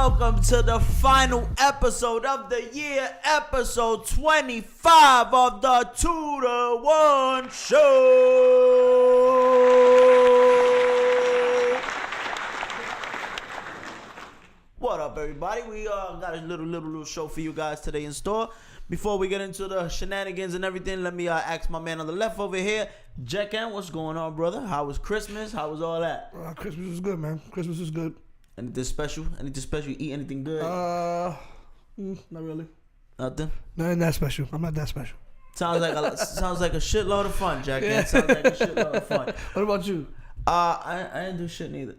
welcome to the final episode of the year, episode 25 of the 2 to 1 show. What up, everybody? We got a little show for you guys today in store. Before we get into the shenanigans and everything, let me ask my man on the left over here, Jekan, what's going on, brother? How was Christmas? How was all that? Christmas was good, man. Christmas was good. Anything special? Anything special? You eat anything good? Not really. Nothing? Nothing that special. I'm not that special. Sounds like a shitload of fun, Jack. Yeah. Sounds like a shitload of fun. What about you? I didn't do shit neither.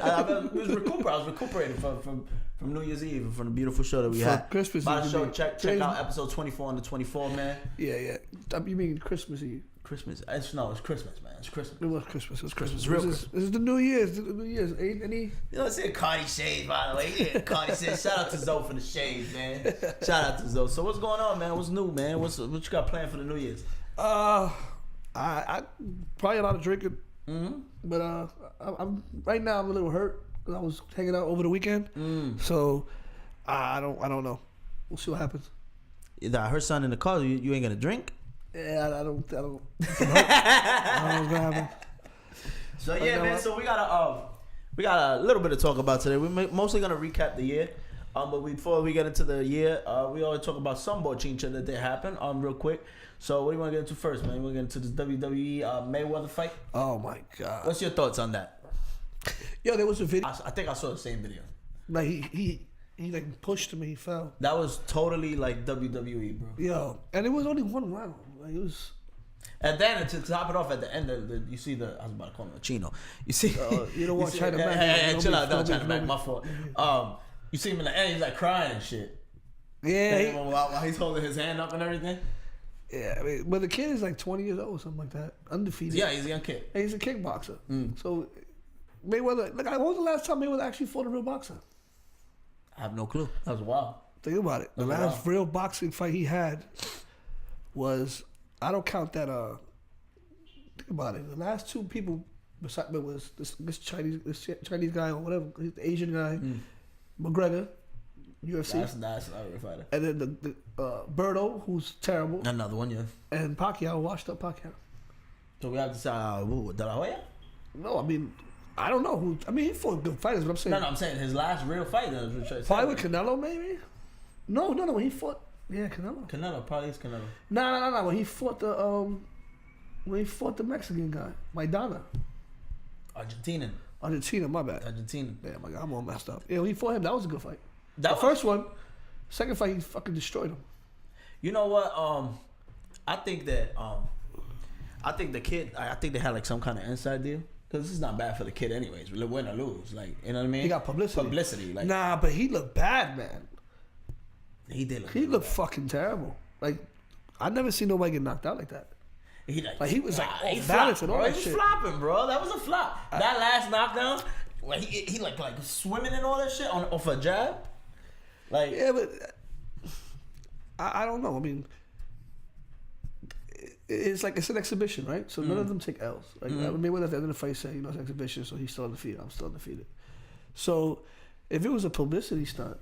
I was recuperating from New Year's Eve and from the beautiful show that we had. Christmas By the Eve. show, check out episode 24 on the 24, man. Yeah. You mean Christmas Eve? Christmas? It's Christmas, man. It's Christmas. It was Christmas. Christmas. This is the New Year's. Ain't any? You know, it's a Cardi shade, by the way. Yeah, Cardi shade. Shout out to Zoe for the shade, man. Shout out to Zoe. So what's going on, man? What's new, man? What you got planned for the New Year's? I probably a lot of drinking. Mm-hmm. But I'm right now. I'm a little hurt because I was hanging out over the weekend. So I don't know. We'll see what happens. I heard something in the car. You ain't gonna drink? Yeah, I don't. I don't know what's gonna happen. So yeah, man. So we got a little bit to talk about today. We're mostly gonna recap the year. But before we get into the year, we always talk about some bochincha that did happen. Real quick. So what do you want to get into first, man? We're getting into this WWE Mayweather fight. Oh my God! What's your thoughts on that? Yo, there was a video. I think I saw the same video. Like he like pushed him and he fell. That was totally like WWE, bro. Yo, and it was only one round. Like it was. And then to top it off, at the end, you see I was about to call him a Chino. You see, you don't want China Mac. Hey, chill out, no China Mac. My fault. You see him in the end, he's like crying and shit. Yeah. While he's holding his hand up and everything. Yeah, I mean, but the kid is like 20 years old, something like that, undefeated. Yeah, he's a young kid. And he's a kickboxer. So Mayweather, like, when was the last time Mayweather actually fought a real boxer? I have no clue. That was wild. Think about it. The last real boxing fight he had was, I don't count that. Think about it. The last two people beside me was this Chinese guy or whatever, the Asian guy, McGregor, UFC. That's not a real fighter. And then the Berto, who's terrible. Another one, yeah. And Pacquiao, washed up Pacquiao. So we have to say, De La Hoya? No, I mean, I don't know who. I mean, he fought good fighters, but I'm saying. No, I'm saying his last real fight. Probably with Canelo, maybe. No. When he fought, Canelo. Canelo probably is Canelo. No. When he fought the Mexican guy, Maidana. Argentina, my bad. Argentina. Yeah, my God, I'm all messed up. Yeah, when he fought him, that was a good fight. First one, second fight, he fucking destroyed him. You know what? I think the kid. I think they had like some kind of inside deal. Because this is not bad for the kid, anyways. Win or lose, like, you know what I mean. He got publicity. Like, nah, but he looked bad, man. He did. He looked fucking terrible. Like, I never seen nobody get knocked out like that. He was like off balance and all that shit. He was flopping, bro. That was a flop. That last knockdown, when he like swimming and all that shit off a jab. Like, yeah, but I don't know. I mean, it's an exhibition, right? So none of them take L's. Like Mayweather at the end of the fight said, it's an exhibition, so he's still undefeated. I'm still undefeated. So if it was a publicity stunt,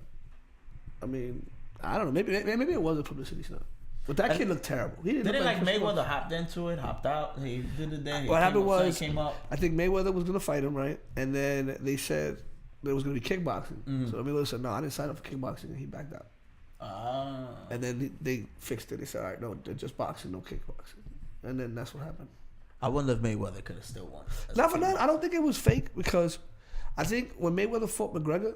I mean, I don't know. Maybe it was a publicity stunt. But that kid looked terrible. He didn't like Mayweather hopped into it, hopped out. He did the thing. What happened was, came up. I think Mayweather was going to fight him, right? And then they said there was going to be kickboxing. So Mayweather said, no, I didn't sign up for kickboxing, and he backed out. And then they fixed it. They said, all right, no, they're just boxing, no kickboxing. And then that's what happened. I wonder if Mayweather could have still won. Not for that. I don't think it was fake because I think when Mayweather fought McGregor,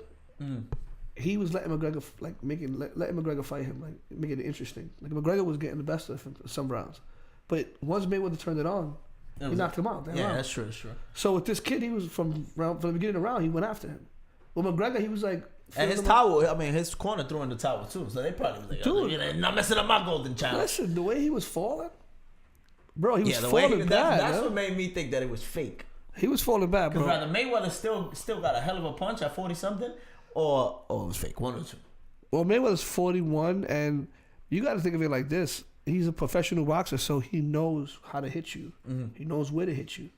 he was letting McGregor letting McGregor fight him, like making it interesting. Like McGregor was getting the best of him some rounds, but once Mayweather turned it on, he knocked him out. Yeah, that's true. That's true. So with this kid, he was from the beginning of the round, he went after him. Well, McGregor, he was like, and his towel. I mean, his corner threw in the towel too. So they probably was like, dude, you're not messing up my golden child. Listen, the way he was falling, bro, he was falling bad. That's what made me think that it was fake. He was falling bad, bro. Because Mayweather still got a hell of a punch at 40 something, or it was fake, one or two. Well, Mayweather's 41, and you got to think of it like this: he's a professional boxer, so he knows how to hit you. He knows where to hit you,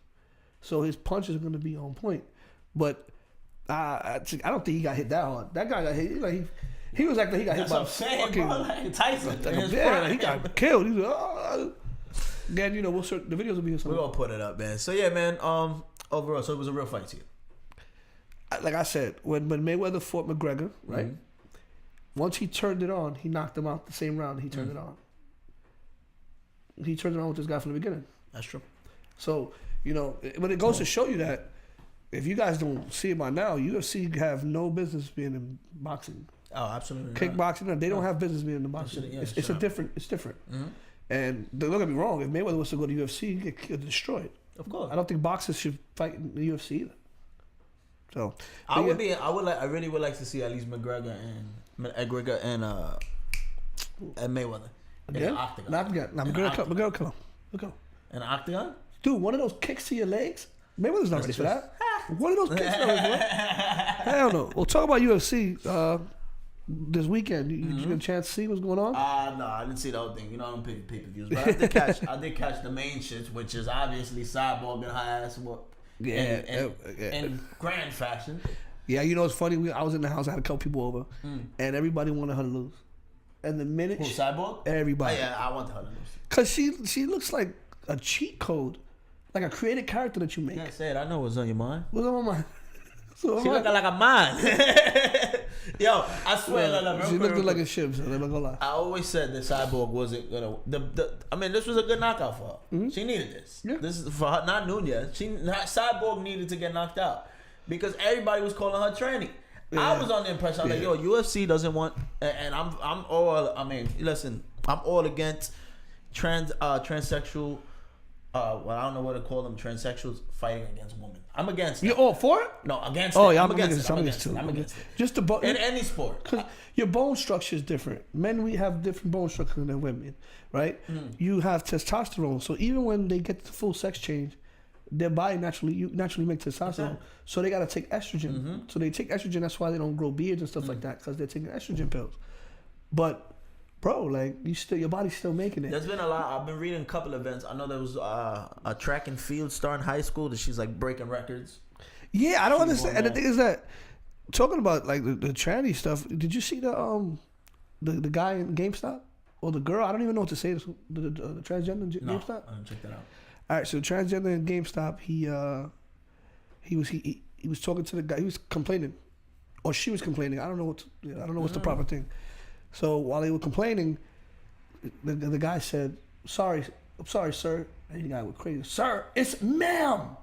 so his punches are going to be on point. But I don't think he got hit that hard. That guy got hit. Like he was acting. He got hit by fucking like Tyson. He got killed. He was again. You know, the videos will be. We're gonna put it up, man. So yeah, man. Overall, so it was a real fight to you. Like I said, when Mayweather fought McGregor, right? Mm-hmm. Once he turned it on, he knocked him out the same round. He turned it on. He turned it on with this guy from the beginning. That's true. So you know, but it goes to show you that if you guys don't see it by now, UFC have no business being in boxing. Oh, absolutely. Kickboxing, they don't have business being in the boxing. It's different. It's different. Mm-hmm. And don't get me wrong. If Mayweather was to go to UFC, he'd get destroyed. Of course. I don't think boxers should fight in the UFC either. So I really would like to see at least McGregor and Mayweather in the octagon. Not again. Now McGregor kill him. Look out. In the octagon? Dude, one of those kicks to your legs. Mayweather's not ready for that. One of those kicks not ready for that. Hell no. We'll talk about UFC this weekend. You get a chance to see what's going on? No, I didn't see the whole thing. You know, I don't pick pay-per-views, but I did catch the main shits, which is obviously Cyborg and her ass in grand fashion. Yeah, you know it's funny. I was in the house. I had a couple people over, and everybody wanted her to lose. And the minute Cyborg, everybody, I want her to lose because she looks like a cheat code, like a created character that you make. Yeah, say it. I know what's on your mind. What's on my mind? So she looking like a mine. Yo, I swear, she looked like a ship. So I'm not gonna lie. I always said that Cyborg wasn't gonna. I mean, this was a good knockout for her. Mm-hmm. She needed this. Yeah. This is for her, not Nunes. Cyborg needed to get knocked out because everybody was calling her tranny. Yeah. I was on the impression, like, yo, UFC doesn't want, and I'm all. I mean, listen, I'm all against transsexual. Well, I don't know what to call them. Transsexuals fighting against women. I'm against it. You all for it? No, against it. Yeah, I'm against it. I'm against it. Just the in any sport. Because your bone structure is different. Men, we have different bone structure than women, right? You have testosterone. So even when they get the full sex change, their body naturally make testosterone. So they got to take estrogen. Mm-hmm. So they take estrogen. That's why they don't grow beards and stuff like that, because they're taking estrogen pills. But bro, like your body's still making it. There's been a lot. I've been reading a couple events. I know there was a track and field star in high school that she's like breaking records. Yeah, I don't understand. And the thing is that talking about like the tranny stuff. Did you see the guy in GameStop or the girl? I don't even know what to say. The transgender in GameStop. No, I didn't check that out. All right, so the transgender in GameStop. He was talking to the guy. He was complaining, or she was complaining. I don't know what's the proper thing. So while they were complaining, the guy said, I'm sorry, sir. And the guy went crazy. Sir, it's ma'am.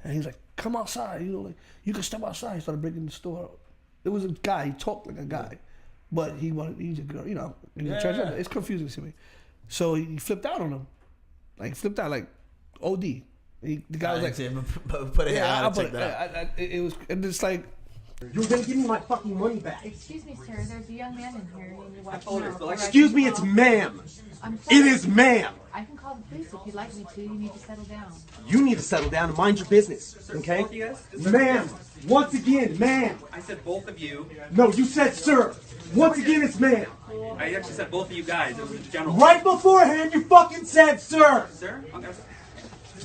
And he's like, come outside. You know, like, you can step outside. He started breaking the store up. It was a guy. He talked like a guy. But he's a girl, you know. He's a transgender. It's confusing to me. So he flipped out on him. Like, flipped out, like, OD. The guy was like, put it here. I check that out. It was, and it's like, you're gonna give me my fucking money back. Excuse me, sir. There's a young man in here. I told her. Excuse me, it's ma'am. It is ma'am. I can call the police if you'd like me to. You need to settle down. You need to settle down and mind your business, okay? Both of you guys? Ma'am. Once again, ma'am. I said both of you. No, you said sir. Once again, it's ma'am. I actually said both of you guys. It was general. Right beforehand, you fucking said sir. Sir? Okay.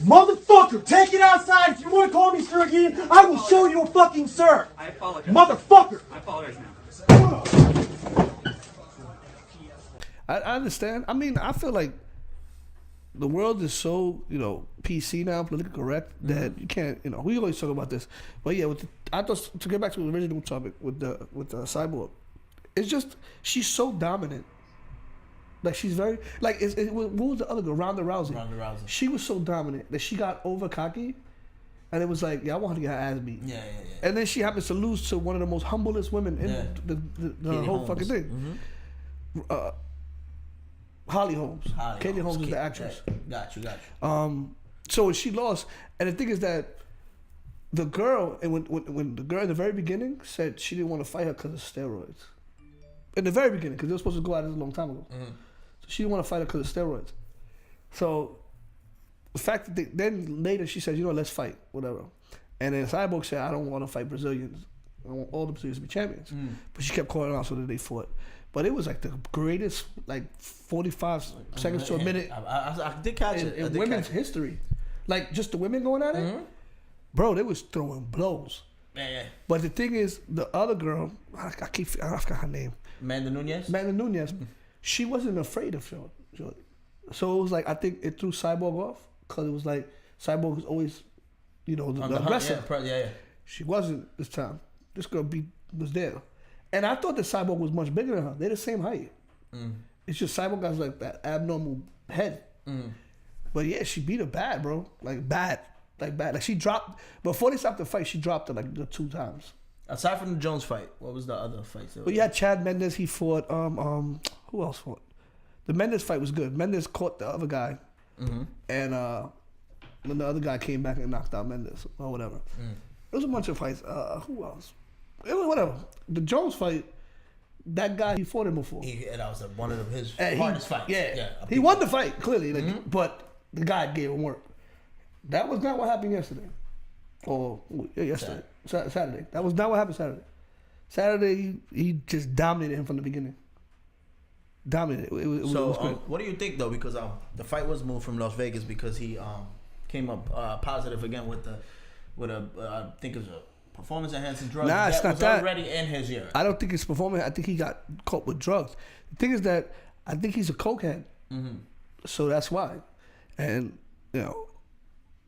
Motherfucker, take it outside. If you want to call me sir again, I will show you a fucking sir. I apologize. Motherfucker. I apologize now. I understand. I mean, I feel like the world is so, PC now, politically correct, that you can't, we always talk about this. But yeah, to get back to the original topic with the Cyborg, it's just, she's so dominant. Like, she's very, like, what was the other girl? Ronda Rousey. She was so dominant that she got over cocky, and it was like, I want her to get her ass beat. Yeah. And then she happens to lose to one of the most humblest women in the whole fucking thing. Mm-hmm. Holly Holmes. Katie Holmes is the actress. Got you. So when she lost, and the thing is that the girl, and when the girl in the very beginning said she didn't want to fight her because of steroids. In the very beginning, because they were supposed to go at it a long time ago. Mm-hmm. So she didn't want to fight her because of steroids. So the fact that then later she said, let's fight, whatever. And then Cyborg said, I don't want to fight Brazilians. I want all the Brazilians to be champions. But she kept calling out so that they fought. But it was like the greatest, 45 seconds to a minute. I did catch it. In women's history. Like, just the women going at it. Mm-hmm. Bro, they was throwing blows. Yeah. But the thing is, the other girl, I forgot her name. Amanda Nunes. Nunez, she wasn't afraid of Shorty. So it was like, I think it threw Cyborg off because it was like Cyborg was always, the aggressor. Yeah. She wasn't this time. This girl was there. And I thought that Cyborg was much bigger than her. They're the same height. It's just Cyborg has like that abnormal head. But yeah, she beat her bad, bro. Like bad. Like she dropped, before they stopped the fight, she dropped her like the 2 times. Aside from the Jones fight, what was the other fights? But yeah, Chad Mendes, he fought, who else fought? The Mendes fight was good. Mendes caught the other guy. And then the other guy came back and knocked out Mendes or whatever. It was a bunch of fights. Who else? It was whatever. The Jones fight, that guy, he fought him before. That was one of his hardest fights. Yeah. He won the fight, clearly. But the guy gave him work. That was not what happened yesterday. Yesterday. Saturday. That was not what happened Saturday. Saturday, he just dominated him from the beginning. Dominated. It was great. What do you think, though? Because the fight was moved from Las Vegas because he came up positive again with I think it was a performance-enhancing drug. Nah, it's not was that. Already in his year. I don't think it's performance. I think he got caught with drugs. The thing is that I think he's a cokehead. So that's why. And,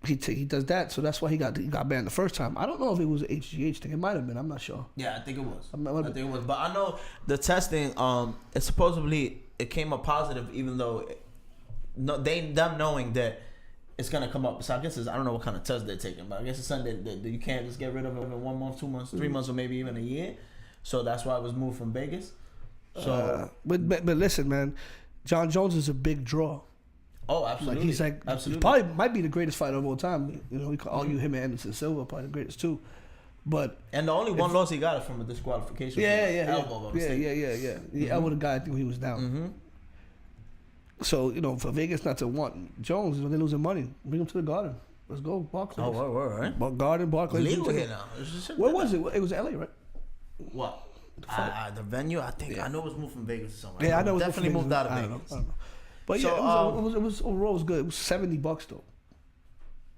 he does that, so that's why he got banned the first time. I don't know if it was an HGH thing. It might have been. I'm not sure. Yeah, I think it was. I think it was. But I know the testing. It supposedly it came up positive, even though them knowing that it's gonna come up. So I guess I don't know what kind of test they're taking, but I guess it's something that you can't just get rid of it in 1 month, 2 months, 3 months, or maybe even a year. So that's why it was moved from Vegas. So, but listen, man, John Jones is a big draw. Oh, absolutely. Like he's like, absolutely. Probably might be the greatest fighter of all time. We could argue him and Anderson Silva probably the greatest too. But the only one loss he got is from a disqualification. Elbow. He elbowed the guy. I think he was down. So for Vegas not to want Jones, they're losing money. Bring him to the Garden. Let's go, Barclays. Oh, word, right? Garden, Barclays. It's legal here now. Where was it? It was LA, right? What? The venue? I think I know it was moved from Vegas or somewhere. Yeah, I know it was definitely moved out of Vegas. I don't know. But so, it was overall it was good. It was $70 though.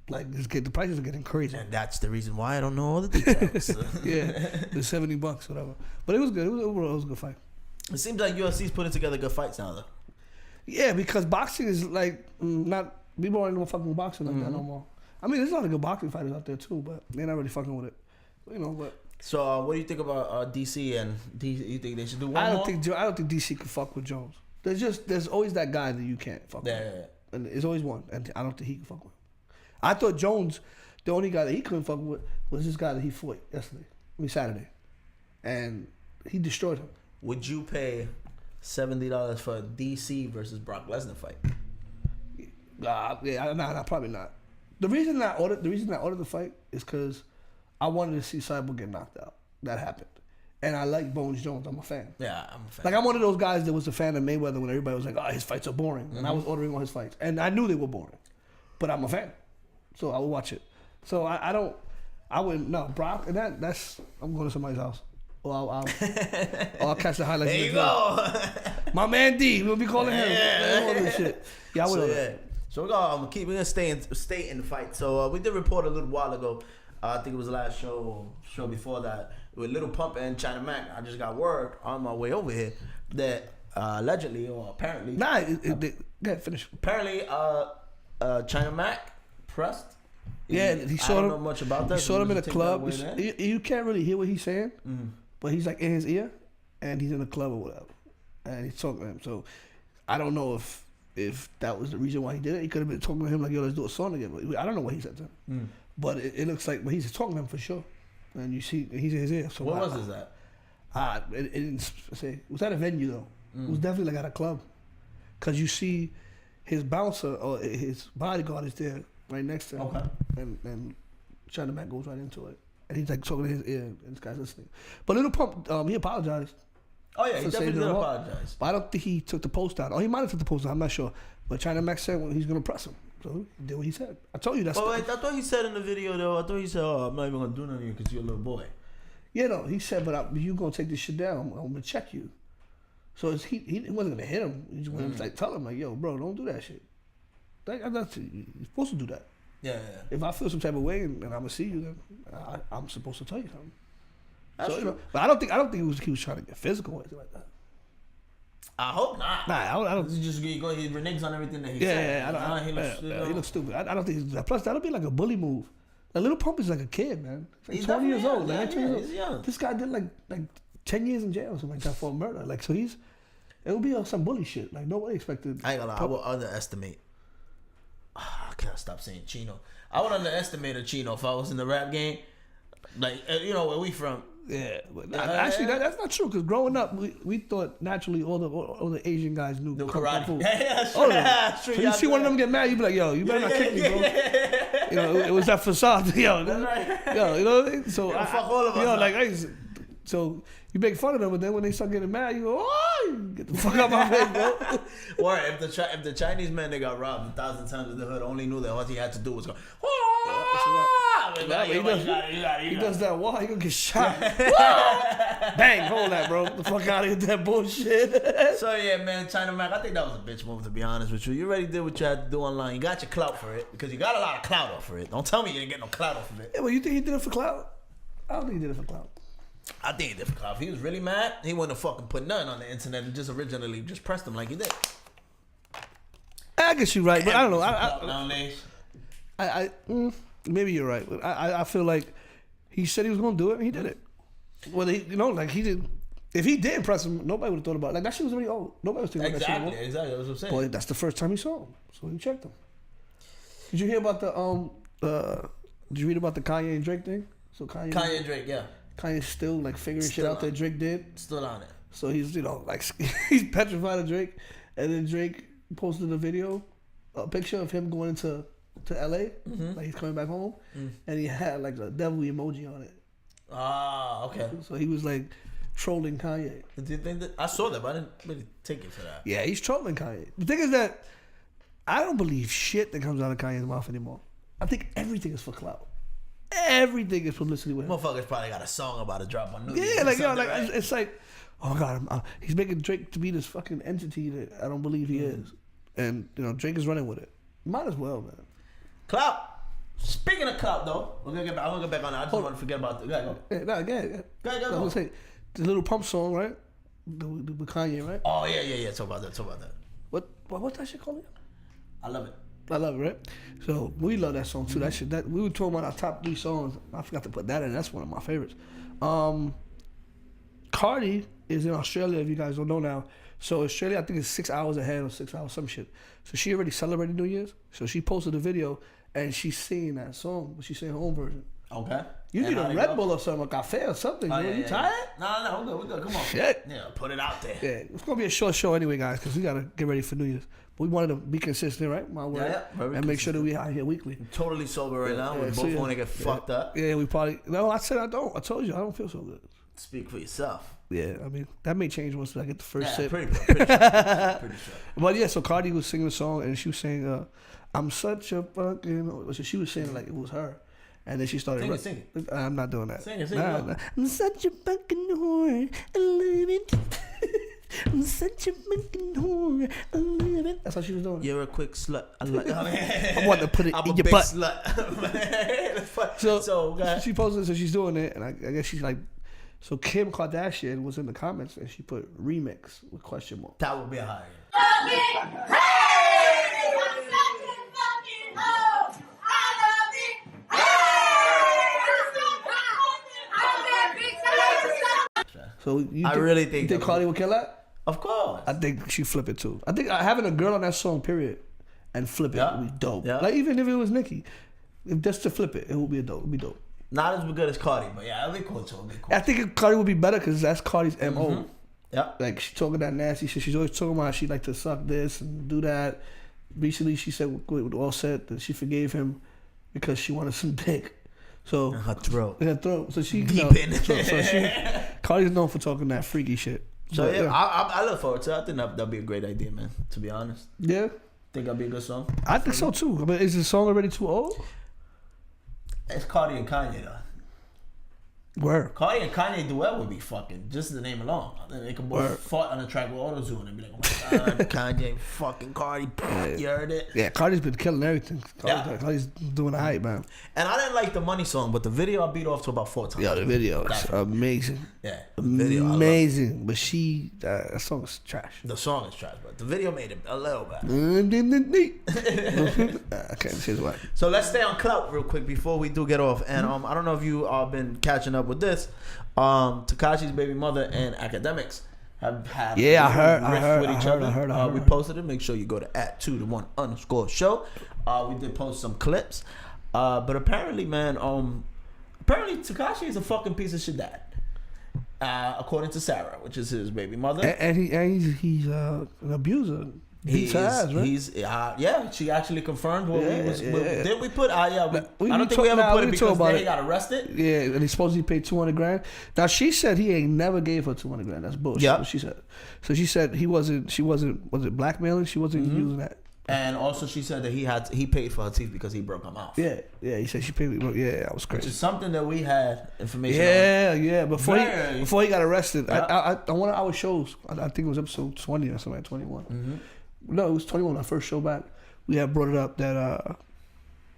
Like the prices are getting crazy. And that's the reason why I don't know all the details. Yeah, the $70, whatever. But it was good. Overall, it was a good fight. It seems like UFC's putting together good fights now, though. Yeah, because boxing is like not people aren't even fucking with boxing like that no more. I mean, there's a lot of good boxing fighters out there too, but they're not really fucking with it. But. So what do you think about DC and DC? You think they should do one I more? don't think DC can fuck with Jones. There's always that guy that you can't fuck with. Yeah. And there's always one, and I don't think he can fuck with. I thought Jones, the only guy that he couldn't fuck with was this guy that he fought Saturday, and he destroyed him. Would you pay $70 for a DC versus Brock Lesnar fight? Nah, probably not. The reason I ordered the fight is because I wanted to see Cyborg get knocked out. That happened. And I like Bones Jones. I'm a fan. Yeah, I'm a fan. Like, I'm one of those guys that was a fan of Mayweather when everybody was like, his fights are boring. And I was ordering all his fights. And I knew they were boring. But I'm a fan. So I would watch it. So I wouldn't, no, Brock, and that's, I'm going to somebody's house. Or I'll catch the highlights. There you go. My man D, we'll be calling him. All this shit. Yeah, I would. So we're gonna stay in the fight. So we did report a little while ago. I think it was the last show before that, with Little Pump and China Mac. I just got word on my way over here that allegedly or apparently. Go ahead, finish. Apparently, China Mac pressed. Yeah, I don't know much about that. He saw him in a club. You can't really hear what he's saying, but he's like in his ear, and he's in a club or whatever, and he's talking to him. So I don't know if that was the reason why he did it. He could have been talking to him like, yo, let's do a song together. I don't know what he said to him. But it looks like he's talking to him for sure. And you see, he's in his ear. So what was this at? It didn't say. It was at a venue, though. It was definitely like at a club. Because you see his bouncer or his bodyguard is there right next to him. Okay. And China Mac goes right into it. And he's like talking to his ear, and this guy's listening. But Little Pump, he apologized. Oh, yeah, he definitely did apologize. But I don't think he took the post out. Or he might have took the post out, I'm not sure. But China Mac said he's going to press him. So he did what he said. I told you that's. Oh, wait, I thought he said in the video though. I thought he said, "I'm not even gonna do nothing because you're a little boy." Yeah, no, he said, "But you gonna take this shit down? I'm gonna check you." So he wasn't gonna hit him. He just wanted to tell him like, "Yo, bro, don't do that shit." You're supposed to do that. Yeah. If I feel some type of way and I'm gonna see you, then I'm supposed to tell you something. That's so, true. But I don't think he was trying to get physical or anything like that. I hope not. Nah, I don't. He just he reneges on everything that he Yeah, said. he looks stupid. I don't think. Plus, that'll be like a bully move. Like Lil Pump is like a kid, man. He's like 20 years old. Yeah, Like, 20 years he's old. young. This guy did like 10 years in jail or something like that for murder. Like, so it'll be some bully shit. Like, nobody expected. I ain't gonna lie. I would underestimate. I can't stop saying Chino. I would underestimate a Chino if I was in the rap game. Like, you know where we from. Yeah, but actually, that's not true. Because growing up, we thought naturally all the Asian guys knew Karate. Kung Fu. Yeah, All of them. that's true. So you see one of them get mad, you be like, "Yo, you better not kick me, bro." You know, it was that facade, yo, you know what I mean? So fuck all of us, yo, huh? like, so you make fun of them, but then when they start getting mad, you go, "Oh, get the fuck out my face, bro." Or if the Chinese man that got robbed 1,000 times in the hood only knew that all he had to do was go. He does that wall, he gonna get shot. Bang, hold that, bro. Get the fuck out of here with that bullshit. So yeah, man, China Mac, I think that was a bitch move, to be honest with you. You already did what you had to do online. You got your clout for it because you got a lot of clout off of it. Don't tell me you didn't get no clout off of it. Yeah, well, you think he did it for clout? I don't think he did it for clout. I think he did for clout. If he was really mad, he wouldn't have fucking put nothing on the internet and just originally just pressed him like he did. I guess you're right, but I don't know. Nowadays. Maybe you're right. But I feel like he said he was gonna do it and he did it. Well, he did. If he did press him, nobody would have thought about it. Like that shit was already old. Nobody was thinking about that shit anymore. Exactly. That's what I'm saying. But that's the first time he saw him, so he checked him. Did you hear about did you read about the Kanye and Drake thing? So Kanye and Drake, yeah. Kanye's still like figuring shit Still out that Drake did. Still on it. So he's like he's petrified of Drake, and then Drake posted a picture of him going to LA, like he's coming back home, and he had like a devil emoji on it. Ah, okay. So he was like trolling Kanye. Did you think that? I saw that, but I didn't really take it for that. Yeah, he's trolling Kanye. The thing is that I don't believe shit that comes out of Kanye's mouth anymore. I think everything is for clout. Everything is publicity with him. Motherfuckers probably got a song about to drop on New Year's. Yeah, like right? it's like, oh God, he's making Drake to be this fucking entity that I don't believe he is, and Drake is running with it. Might as well, man. Clout. Speaking of clout, though, I'm gonna get back on that. I just want to forget about the guy. Go. Yeah, Go. I was gonna say the Little Pump song, right? With Kanye, right? Oh yeah. Talk about that. What's that shit called? I love it. I love it, right? So we love that song too. That we were talking about our top 3 songs. I forgot to put that in. That's one of my favorites. Cardi is in Australia, if you guys don't know now. So Australia, I think, is 6 hours ahead or 6 hours, some shit. So she already celebrated New Year's. So she posted a video and she's singing that song, but she's singing her own version. Okay. You need a Red Bull or something, a cafe or something. You tired? No, we're good. Come on. Shit. Yeah, put it out there. Yeah, it's gonna be a short show anyway, guys, because we gotta get ready for New Year's. But we wanted to be consistent, right? My word. Yeah. And make sure that we out here weekly. Totally sober right now. We both want to get fucked up. Yeah, we probably. No, I said I don't. I told you I don't feel so good. Speak for yourself. Yeah, I mean that may change once I get the first sip. Pretty sure. But yeah, so Cardi was singing a song and she was saying, "I'm such a fucking." So she was saying like it was her, and then she started. Sing it. I'm not doing that. Sing it. Nah. I'm such a fucking whore. I love it. I'm such a fucking whore. I love it. That's how she was doing. You're a quick slut. I want to put it I'm in a your big butt. Slut. So she posted, so she's doing it, and I guess she's like, so Kim Kardashian was in the comments, and she put remix with question mark. That would be a higher. So I really think you think Cardi would kill that? Of course. I think she flip it too. I think having a girl on that song, period, and flip it would be dope. Yeah. Like even if it was Nicki, if just to flip it, it would be dope. It would be dope. Not as good as Cardi, but yeah, it'll be cool too. I think Cardi would be better because that's Cardi's MO. Mm-hmm. Yeah. Like she talking that nasty shit. She's always talking about she like to suck this and do that. Recently, she said with Offset that she forgave him because she wanted some dick. So her throat. In her throat. So she Deep in. So she Cardi's known for talking that freaky shit. So But, yeah, I look forward to it. I think that'd be a great idea, man. To be honest, yeah. think that'd be a good song. I think so too. I mean, is the song already too old? It's Cardi and Kanye though. Word. Cardi and Kanye duet would be fucking, just the name alone. And they could both Word. fought on the track with auto-tune and be like, oh my God, Kanye, fucking Cardi, you heard it? Yeah, Cardi's been killing everything. Yeah. Cardi's doing the hype, man. And I didn't like the Money song, but the video I beat off to about 4 times. Yo, the video is amazing. Yeah, the video, I love it. Amazing. But that song is trash. The song is trash, but the video made it a little better. I can't say why. So let's stay on clout real quick before we do get off. And I don't know if you all been catching up with this. Tekashi's baby mother and Academics have had Yeah, I a heard, with I each heard, other. I heard. We posted it. Make sure you go to @2the1_show. We did post some clips. But apparently, man, apparently Tekashi is a fucking piece of shit dad. According to Sarah, which is his baby mother. And he's an abuser. Beats her ass, right? He's yeah. She actually confirmed what Yeah, we was. yeah. Did we put? Yeah. I don't think talk- we ever nah, put we it talk because about they it. got arrested. Yeah, and he supposedly paid $200,000. Now she said he ain't never gave her $200,000. That's bullshit. Yeah. What she said. So she said he wasn't. She wasn't. Was it blackmailing? She wasn't using that. And also, she said that he paid for her teeth because he broke her mouth. Yeah, yeah. He said she paid. Yeah, that was Which crazy. is something that we had information on. Yeah. Before he got arrested, Yeah. on one of our shows, I think it was episode 20 or something, like 21. No, it was 21. Our first show back, we had brought it up that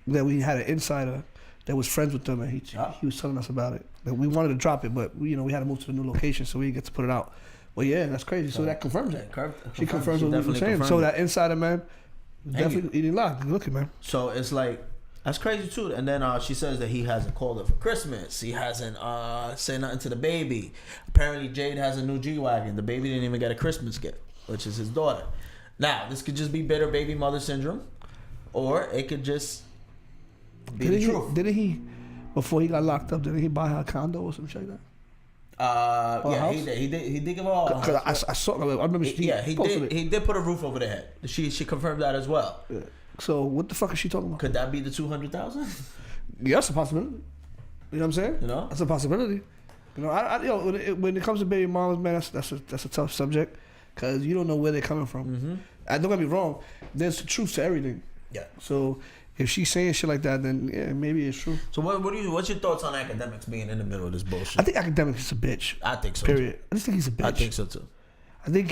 we had an insider that was friends with them, and he was telling us about it. That we wanted to drop it, but we had to move to the new location, so we didn't get to put it out. Well, yeah, that's crazy. So that confirms it. She confirms what we were saying. So that insider man, definitely he didn't lie. Good looking, man. So it's like that's crazy too. And then she says that he hasn't called her for Christmas. He hasn't said nothing to the baby. Apparently, Jade has a new G-Wagon. The baby didn't even get a Christmas gift, which is his daughter. Now, this could just be bitter baby mother syndrome, or it could just be the truth. Didn't he, before he got locked up, didn't he buy her a condo or something like that? Yeah, he did. He did give her all. Because I saw. I remember. He posted did. it. He did put a roof over their head. She confirmed that as well. Yeah. So what the fuck is she talking about? Could that be the 200,000? Yeah, that's a possibility. You know what I'm saying? You know? That's a possibility. You know, when it comes to baby mamas, man, that's a tough subject because you don't know where they're coming from. Mm-hmm. And don't get me wrong, there's truth to everything. Yeah. So if she's saying shit like that, then yeah, maybe it's true. So what's your thoughts on Academics being in the middle of this bullshit? I think Academics is a bitch. I think so. Period. Too. I just think he's a bitch. I think so too. I think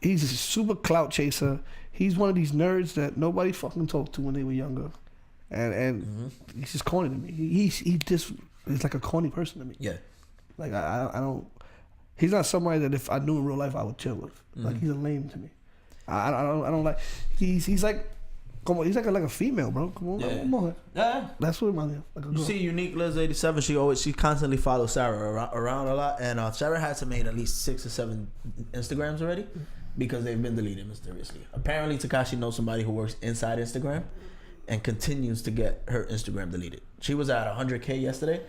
he's a super clout chaser. He's one of these nerds that nobody fucking talked to when they were younger, and he's just corny to me. He just is like a corny person to me. Yeah. Like I don't. He's not somebody that if I knew in real life I would chill with. Like he's a lame to me. I don't like. He's like. Come on, he's like a female, bro. Come on, come on. Yeah. That's what reminds me of. Like a You girl. see, Unique Liz 87. She constantly follows Sarah around a lot, and Sarah has made at least 6 or 7 Instagrams already because they've been deleted mysteriously. Apparently, Tekashi knows somebody who works inside Instagram and continues to get her Instagram deleted. She was at 100K yesterday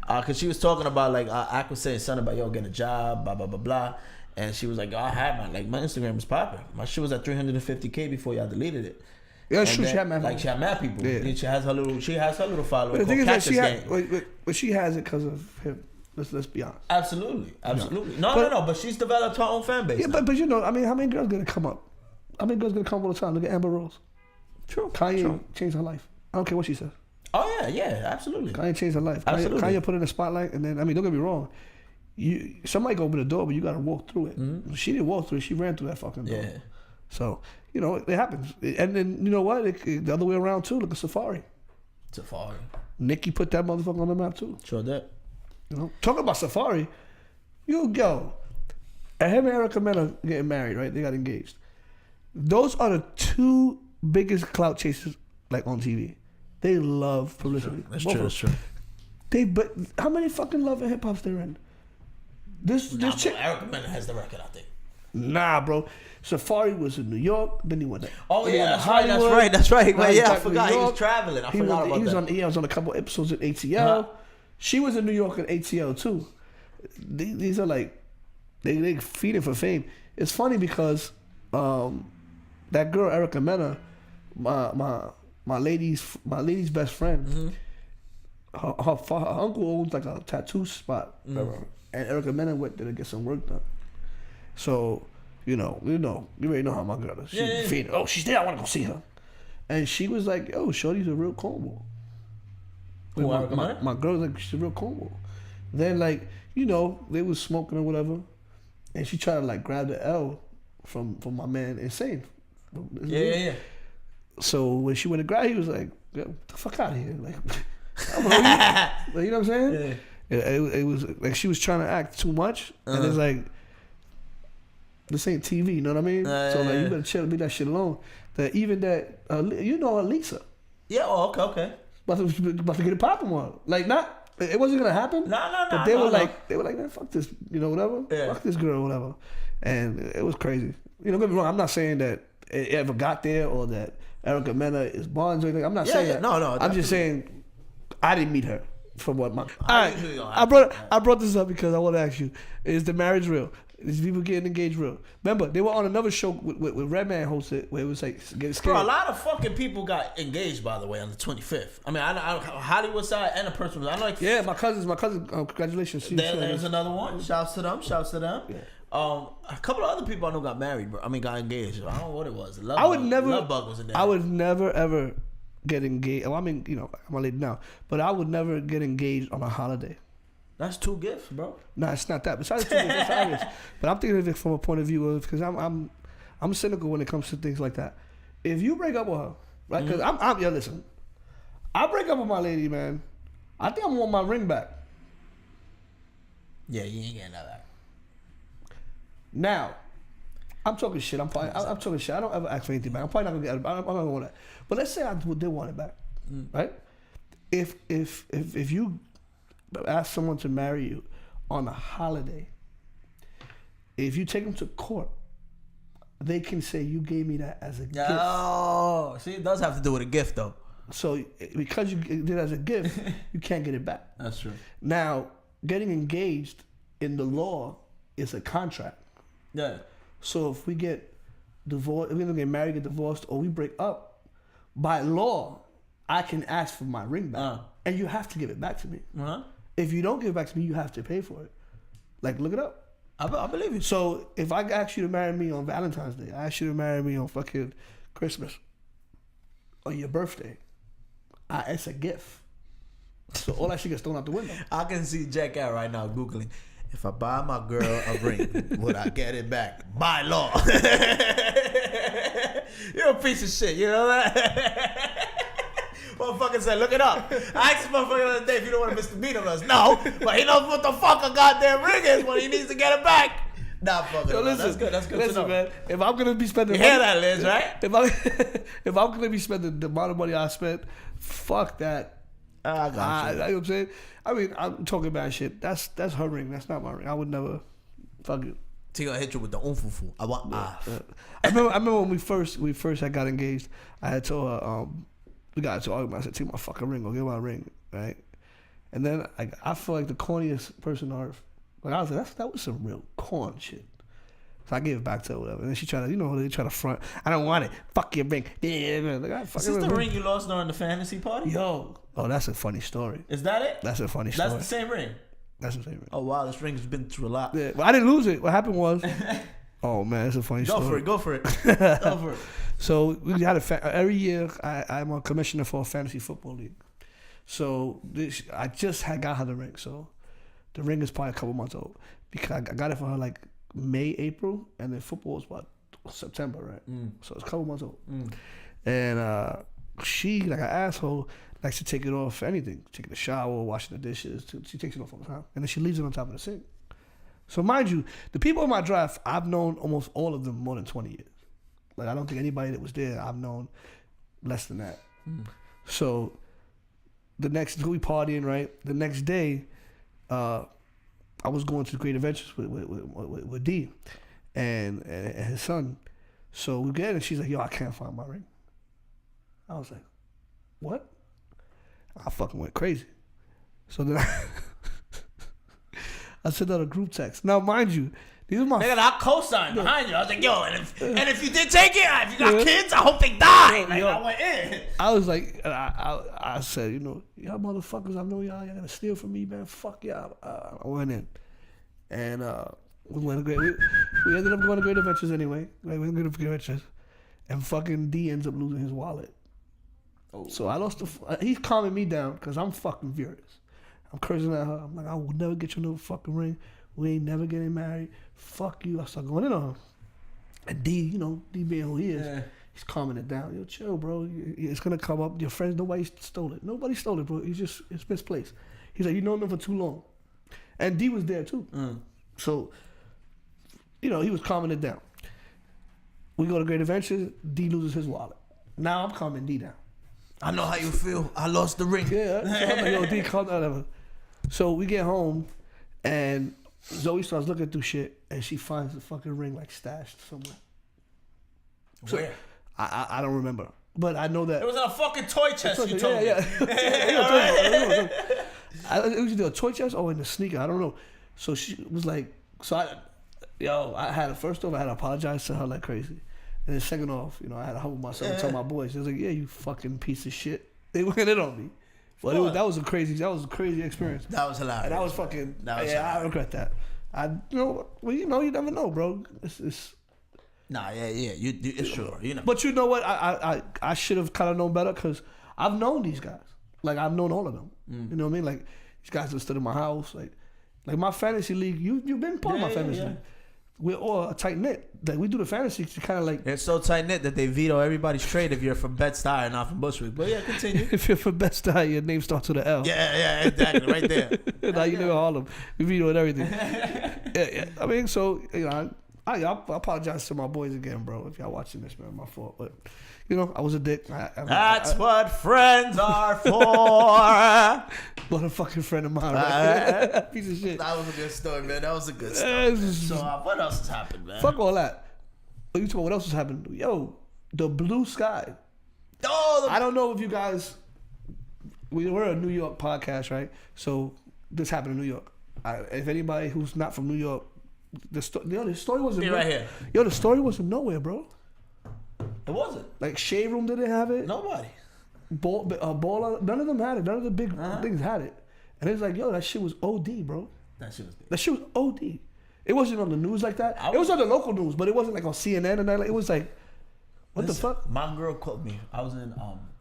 because she was talking about like I was saying something about yo getting a job, blah blah blah blah, and she was like, I had my Instagram was popping. My shit was at 350K before y'all deleted it. Yeah, And true. then, She had mad like she had mad people. Yeah. And she has her little following. But the thing is called that Cactus she Gang. but she has it because of him. Let's be honest. Absolutely. No. But she's developed her own fan base. Yeah, now. but you know, I mean, how many girls gonna come up? How many girls gonna come all the time? Look at Amber Rose. True. Kanye True. changed her life. I don't care what she says. Oh yeah, absolutely. Kanye changed her life. Absolutely. Kanye put her in the spotlight, and then I mean, don't get me wrong. Somebody can open the door, but you gotta walk through it. She didn't walk through it. She ran through that fucking door. Yeah. So you know it happens, and then you know what? The other way around too. Look at Safari. Safari. Nicki put that motherfucker on the map too. Sure did. You know, talking about Safari. And him and Erica Mena getting married, right? They got engaged. Those are the 2 biggest clout chasers like on TV. They love publicity. That's Both true. of That's true. them. But how many fucking Love and Hip Hops they're in? This chick. Erica Mena has the record, I think. Nah, bro. Safari was in New York. Then he went. Oh then he yeah, went to that's right. Now Well, he's yeah, I back in forgot New he was York. traveling. I forgot about that. He was on a couple episodes at ATL. Uh-huh. She was in New York at ATL too. These are like they feeding for fame. It's funny because that girl Erica Mena, my lady's best friend. Her uncle owns like a tattoo spot, and Erica Mena went there to get some work done. So you already know how my girl is. She's feeding. Oh, she's there. I want to go see her. And she was like, "Yo, shorty's a real cornball." Who, Erica Mena? My girl's like, she's a real cornball. Then like, you know, they was smoking or whatever, and she tried to like grab the L from my man Insane. Yeah. So when she went to grab, he was like, "Get the fuck out of here!" Like, I don't know, you know what I'm saying? Yeah. It was like she was trying to act too much, and it's like, this ain't TV, you know what I mean? So like, you better chill, leave that shit alone. That even that, you know, Lisa. Yeah. Oh, okay. About to get a popping one. Like, not, it wasn't gonna happen. No. But they were like, man, fuck this, you know, whatever. Yeah. Fuck this girl, whatever. And it was crazy. You know, don't get me wrong. I'm not saying that it ever got there or that Erica Mena is Barnes or anything. I'm not saying that. No. I'm just saying I didn't meet her. From what my usually don't I brought this up because I want to ask you: is the marriage real? Is people getting engaged real? Remember, they were on another show with Redman hosted where it was like getting scared. Bro, a lot of fucking people got engaged, by the way, on the 25th. I mean, I Hollywood side and a person. I know. Like, yeah, my cousin. Congratulations. There's another one. Shouts to them. Yeah. A couple of other people I know got married, bro. I mean, got engaged. I don't know what it was. Love Bug was in there. I would never ever get engaged. Well, I mean, you know, I'm a lady now, but I would never get engaged on a holiday. That's 2 gifts, bro. No, it's not that. Besides 2 gifts, it's obvious. But I'm thinking of it from a point of view of because I'm cynical when it comes to things like that. If you break up with her, right? Because yeah, listen, I break up with my lady, man. I think I'm gonna want my ring back. Yeah, you ain't getting that. Now, I'm talking shit. I'm talking shit. I don't ever ask for anything back. I'm probably not gonna get it. I'm not gonna want that. But let's say I did want it back, right? If you ask someone to marry you on a holiday, if you take them to court, they can say you gave me that as a gift. Oh, see, it does have to do with a gift, though. So because you did it as a gift, you can't get it back. That's true. Now, getting engaged in the law is a contract. Yeah. So if we get divorced, if we don't get married, get divorced, or we break up, by law, I can ask for my ring back, and you have to give it back to me. If you don't give it back to me, you have to pay for it. Like, look it up. I believe you. So if I ask you to marry me on Valentine's Day, I ask you to marry me on fucking Christmas, or your birthday, it's a gift. So all that shit gets thrown out the window. I can see Jack out right now Googling, if I buy my girl a ring, would I get it back? By law. You're a piece of shit, you know that? Motherfucker said, look it up. I asked the motherfucker the other day if you don't want to misdemeanor us. No, but he knows what the fuck a goddamn ring is when he needs to get it back. Nah, fuck it. That's good. That's good to know. Man, if I'm gonna be spending you hear that, Liz, right? If I'm gonna be spending the amount of money I spent, fuck that. I got you. You know what I'm saying? I mean, I'm talking about shit. That's her ring. That's not my ring. I would never. Fuck it. She gonna hit you with the umfufu. I want. I remember when we first had got engaged. I had told her, we got into an argument. I said, "Take my fucking ring. Go get my ring." Right? And then I feel like the corniest person on earth. Like I was like, that was some real corn shit. So I gave it back to her, whatever. And then she tried to, they try to front. I don't want it. Fuck your ring. Yeah, man. Like, is this the ring you lost during the fantasy party? Yo. Oh, that's a funny story. Is that it? That's a funny story. That's the same ring? That's the same ring. Oh, wow. This ring's been through a lot. Yeah, but I didn't lose it. What happened was, oh, man, it's a funny story. Go for it. Go for it. So we had every year, I'm a commissioner for a fantasy football league. So I just had got her the ring. So the ring is probably a couple months old. Because I got it for her like May, April, and then football was about September, right? So it's a couple months old. And she, like an asshole, likes to take it off for anything. Taking a shower, washing the dishes. She takes it off all the time. And then she leaves it on top of the sink. So mind you, the people in my draft, I've known almost all of them more than 20 years. Like I don't think anybody that was there, I've known less than that. So the next, we partying, right? The next day, I was going to Great Adventures with D and his son. So we get it, and she's like, yo, I can't find my ring. I was like, what? I fucking went crazy. So then I sent out a group text. Now, mind you, these are my... Nigga, I co-signed behind you. I was like, yo, and if you did take it, if you got kids, I hope they die. Like, I went in. I was like, I said, y'all motherfuckers, I know y'all gonna steal from me, man. Fuck y'all. I went in. And we ended up going to Great Adventures anyway. We went to Great Adventures. And fucking D ends up losing his wallet. Oh. So I lost he's calming me down because I'm fucking furious. I'm cursing at her. I'm like, I will never get you no fucking ring. We ain't never getting married. Fuck you. I start going in on her. And D, you know, D being who he is, he's calming it down. Yo, chill, bro. It's gonna come up. Your friends, nobody stole it. Nobody stole it, bro. It's misplaced. He's like, you know him for too long. And D was there too. So, you know, he was calming it down. We go to Great Adventures, D loses his wallet. Now I'm calming D down. I know how you feel. I lost the ring. Yeah. So I'm like, yo, D, calm down. Whatever. So we get home, and Zoe starts looking through shit, and she finds the fucking ring like stashed somewhere. So, Where? I don't remember, but I know that It was in a fucking toy chest. You told me. yeah. It was either a toy chest or in the sneaker. I don't know. So she was like, I had to, first off, I had to apologize to her like crazy. And then second off, you know, I had to humble myself and tell my boys. They was like, yeah, you fucking piece of shit. They went in on me. But that was a crazy experience. That was hilarious. And I was fucking, hilarious. I regret that. You never know, bro. It's Nah, yeah. It's true. You know. But you know what? I should have kind of known better because I've known these guys. Like, I've known all of them. You know what I mean? Like, these guys that stood in my house. Like my fantasy league, you've been part of my fantasy league. We're all a tight knit. Like, we do the fantasy to kind of like. It's so tight knit that they veto everybody's trade if you're from Bed-Stuy and not from Bushwick. But yeah, continue. If you're from Bed-Stuy, your name starts with an L. Yeah, exactly, right there. Now you live in Harlem. We vetoed everything. yeah. I mean, so you know, I apologize to my boys again, bro. If y'all watching this, man, my fault. But you know, I was a dick. That's what friends are for. Motherfucking friend of mine, right? Piece of shit. That was a good story, man. That was a good story. So what else has happened, man? Fuck all that. Oh, you talking about what else has happened? Yo, the blue sky. Oh, I don't know if you guys. We're a New York podcast, right? So this happened in New York. If anybody who's not from New York, the story wasn't right here. Yo, the story wasn't nowhere, bro. It wasn't. Like Shade Room didn't have it. Nobody. Baller, none of them had it. None of the big things had it. And it's like, yo, that shit was OD, bro. That shit was big. That shit was OD. It wasn't on the news like that. It was on the local news, but it wasn't like on CNN and that. Like, it was like, what the fuck? My girl called me. I was in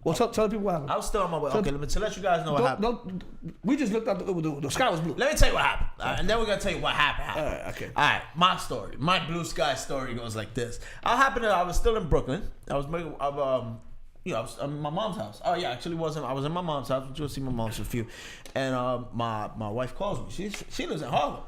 Well, tell the people what happened. I was still on my way. Okay, let let you guys know what happened. We just looked up. The sky was blue. Let me tell you what happened, and then we're gonna tell you what happened. All right, okay. All right, my story, my blue sky story goes like this. I was still in Brooklyn. I was making, I was in my mom's house. Oh yeah, actually wasn't. I was in my mom's house. Went to see my mom for a few, and my wife calls me. She lives in Harlem.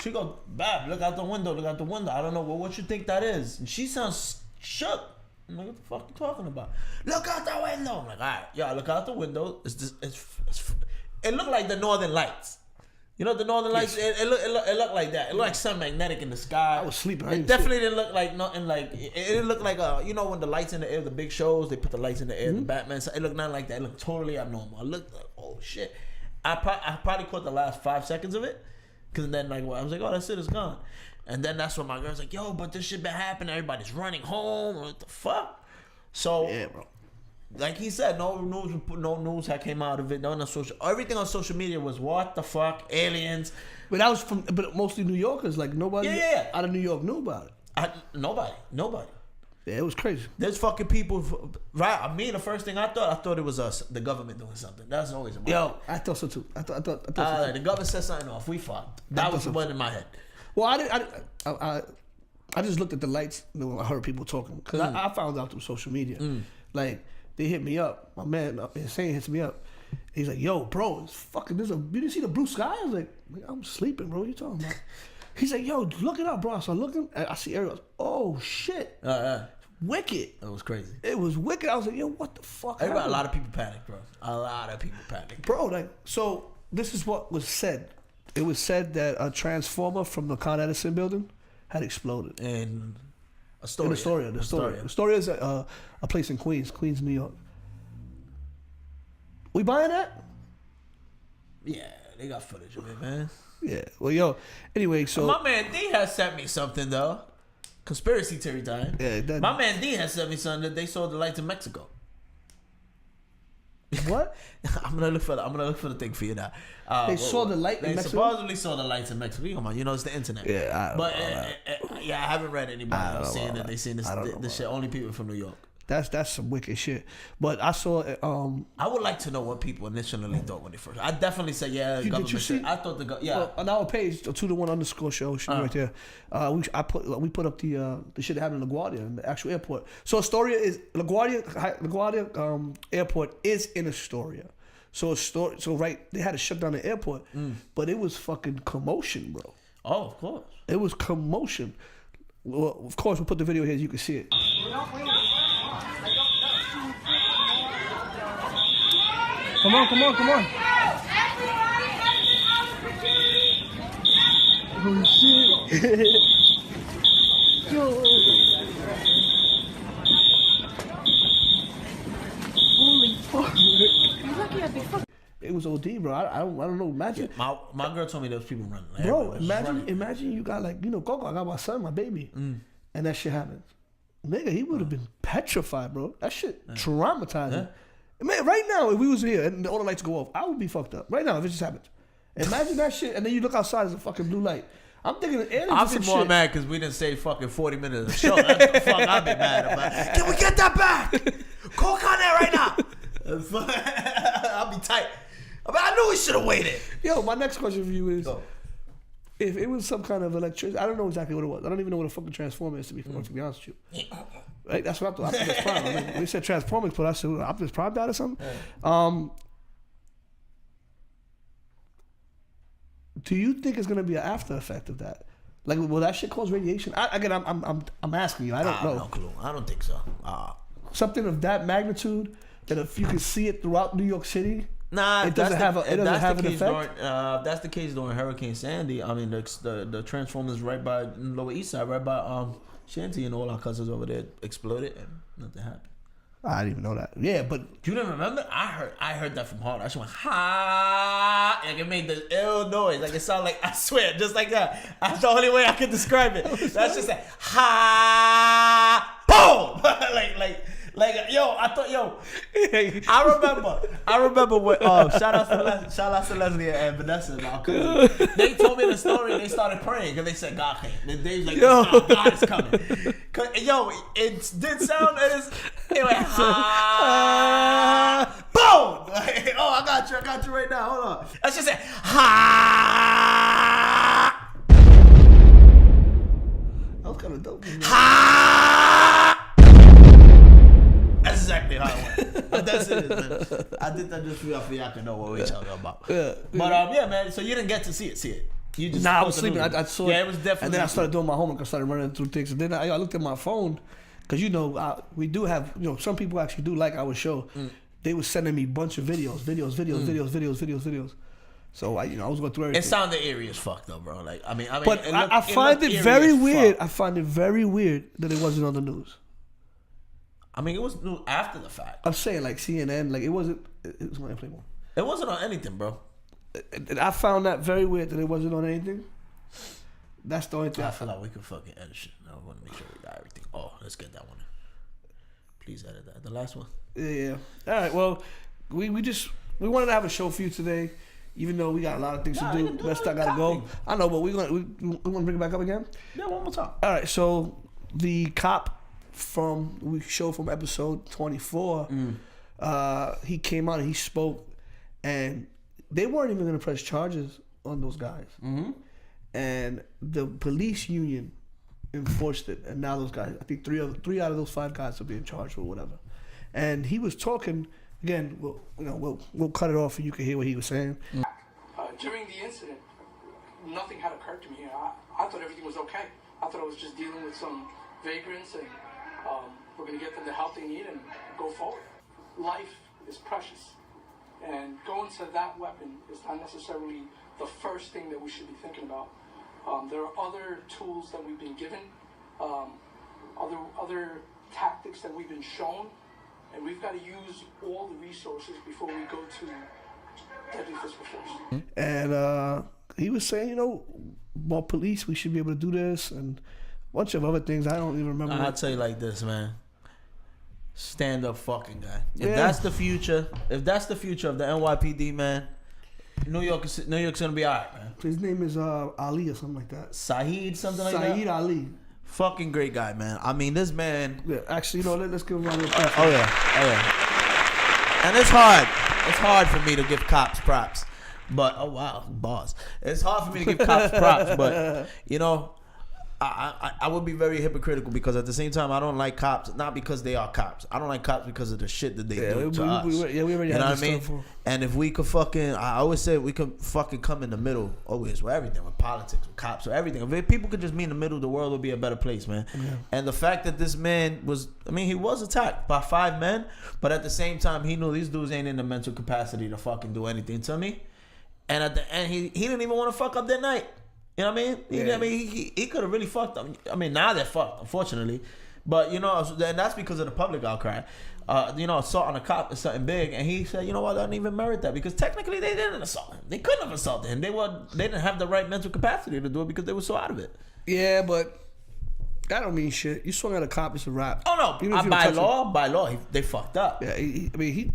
She goes, Bab, look out the window. Look out the window. I don't know what you think that is. And she sounds shook. I'm like, what the fuck you talking about? Look out the window. I'm like, all right, yeah, look out the window. It looked like the Northern Lights. You know the Northern Lights. Yes. It looked like that. It looked like something magnetic in the sky. I was sleeping. It definitely didn't look like nothing like. It looked like you know when the lights in the air, the big shows, they put the lights in the air. The Batman. So it looked nothing like that. It looked totally abnormal. I looked like, oh shit. I probably caught the last 5 seconds of it, because then I was like, oh, that shit is gone. And then that's when my girl's like, yo, but this shit been happening. Everybody's running home. What the fuck? So, yeah, bro. Like he said, no news had came out of it. Everything on social media was what the fuck, aliens. But that was but mostly New Yorkers. Like nobody out of New York knew about it. Nobody. Yeah, it was crazy. There's fucking people, right? I mean, the first thing I thought it was us, the government doing something. That's always in my head. I thought so too. I thought so too. The government said something off. We fucked. That was the one in my head. Well, I just looked at the lights. You know, I heard people talking because I found out through social media. Like they hit me up. My man Insane hits me up. He's like, "Yo, bro, it's fucking. You didn't see the blue sky?" I was like, "I'm sleeping, bro. What you talking about?" He's like, "Yo, look it up, bro." So I looking. I see Ariel. Oh shit. Wicked. It was crazy. It was wicked. I was like, yo, what the fuck? A lot of people panicked, bro. A lot of people panicked. Bro, like, so this is what was said. It was said that a transformer from the Con Edison building had exploded. In Astoria. Astoria is a place in Queens, New York. We buying that? Yeah, they got footage of it, man. Yeah. Well, yo, anyway, so. My man D has sent me something, though. Conspiracy theory time. Yeah, my man D has sent me something that they saw the lights in Mexico. What? I'm gonna look for the thing for you now. They saw the light in Mexico. They supposedly saw the lights in Mexico. Come on, you know it's the internet. Yeah, I haven't read anybody saying that they seen this shit. Only people from New York. That's some wicked shit. But I saw. I would like to know what people initially thought when they first. I definitely said, yeah. Did you see? I thought On our page, 2-1_show should be right there. We put up the shit that happened in LaGuardia, in the actual airport. So Astoria is LaGuardia airport is in Astoria. So they had to shut down the airport, but it was fucking commotion, bro. Oh, of course. It was commotion. Well, of course, we'll put the video here so you can see it. Come on. Oh shit. Yo. Holy fuck. You're lucky I big fuck. It was OD, bro. I don't know. Imagine. My girl told me there was people running. Like, bro, imagine you got Coco, I got my son, my baby. And that shit happens. Nigga, he would have been petrified, bro. That shit traumatizing. Yeah. Man, right now, if we was here and all the lights go off, I would be fucked up. Right now, if it just happened. Imagine that shit, and then you look outside, there's a fucking blue light. I'm thinking I'll be more mad because we didn't say fucking 40 minutes of the show. That's the fuck I'll be mad about. Can we get that back? Call Con Air right now. I'll be tight. I knew we should have waited. Yo, my next question for you is, if it was some kind of electricity, I don't know exactly what it was. I don't even know what a fucking transformer is, to be honest with you. Right? That's what I thought. Optimus Prime. I mean, they said Transformers, but I said Optimus Prime died or something. Do you think it's gonna be an after effect of that? Like, will that shit cause radiation? I'm asking you. I don't know. No clue. I don't think so. Something of that magnitude that if you can see it throughout New York City. Nah, it doesn't have an effect. If that's the case during Hurricane Sandy, I mean the Transformers right by Lower East Side, right by Shanty, and all our cousins over there exploded and nothing happened. I didn't even know that. Yeah, but you didn't remember? I heard that from Harlem. I just went ha, like it made the ill noise, like it sounded like, I swear, just like that. That's the only way I could describe it. That's just like ha, boom, like yo. I thought I remember when shout out to Leslie and Vanessa, because they told me the story and they started praying because they said God came. They was like, God is coming. Yo, it did sound it went ha, boom. Like, I got you right now. Hold on. Let's just say ha. That was kind of dope. Ha. That's exactly how it went. But that's it, man. I did that just for y'all can know what we're talking about. Yeah. But yeah, man. So you didn't get to see it. You just I was sleeping. I saw it. Yeah, it was definitely. And then I started doing my homework. I started running through things. And then I looked at my phone because we do have some people actually do like our show. They were sending me a bunch of videos. So I was going through everything. It sounded eerie as fuck though, bro. Like I mean, but I find it very weird. I find it very weird that it wasn't on the news. I mean, it was news after the fact. I'm saying like CNN, like it wasn't. It was on Playboy. It wasn't on anything, bro. I found that very weird that it wasn't on anything. That's the only thing. I feel like we could fucking edit shit. I want to make sure we got everything. Oh, let's get that one. Please edit that. The last one. Yeah. All right. Well, we wanted to have a show for you today, even though we got a lot of things to do. Rest I gotta go. I know, but we want to bring it back up again. Yeah, one more time. All right. So the cop from episode 24, he came out and he spoke, and they weren't even going to press charges on those guys. And the police union enforced it, and now those guys, I think three out of those 5 guys are being charged or whatever. And he was talking again. We'll cut it off and you can hear what he was saying. During the incident, nothing had occurred to me. I thought everything was okay. I thought I was just dealing with some vagrants, and we're going to get them the help they need and go forward. Life is precious, and going to that weapon is not necessarily the first thing that we should be thinking about. There are other tools that we've been given, other tactics that we've been shown, and we've got to use all the resources before we go to deadly physical force. And he was saying, more police, we should be able to do this, and a bunch of other things. I don't even remember. I'll tell you like this, man. Stand up fucking guy. If that's the future of the NYPD, man, New York's gonna be alright, man. His name is Ali or something like that. Saeed, something like that. Saeed Ali. Fucking great guy, man. I mean, this man. Yeah, actually, let's give him a round of applause. Oh yeah. And it's hard. It's hard for me to give cops props, but oh wow, boss. It's hard for me to give cops props, but you know, I would be very hypocritical because at the same time I don't like cops, not because they are cops. I don't like cops because of the shit that they do to us. We already you know had what I mean? stuff. And if we could fucking, I always say we could fucking come in the middle always with everything, with politics, with cops, with everything. If people could just be in the middle, the world would be a better place, man. Yeah. And the fact that this man was, I mean, he was attacked by 5 men, but at the same time, he knew these dudes ain't in the mental capacity to fucking do anything to me. And at the end, he didn't even want to fuck up that night. You know what I mean? Yeah. I mean, he could have really fucked them. I mean, now they're fucked, unfortunately. But, you know, and that's because of the public outcry. You know, assault on a cop is something big. And he said, you know what, I don't even merit that. Because technically, they didn't assault him. They couldn't have assaulted him. They didn't have the right mental capacity to do it because they were so out of it. Yeah, but that don't mean shit. You swung at a cop, it's a wrap. Oh, no. By law, they fucked up. Yeah, he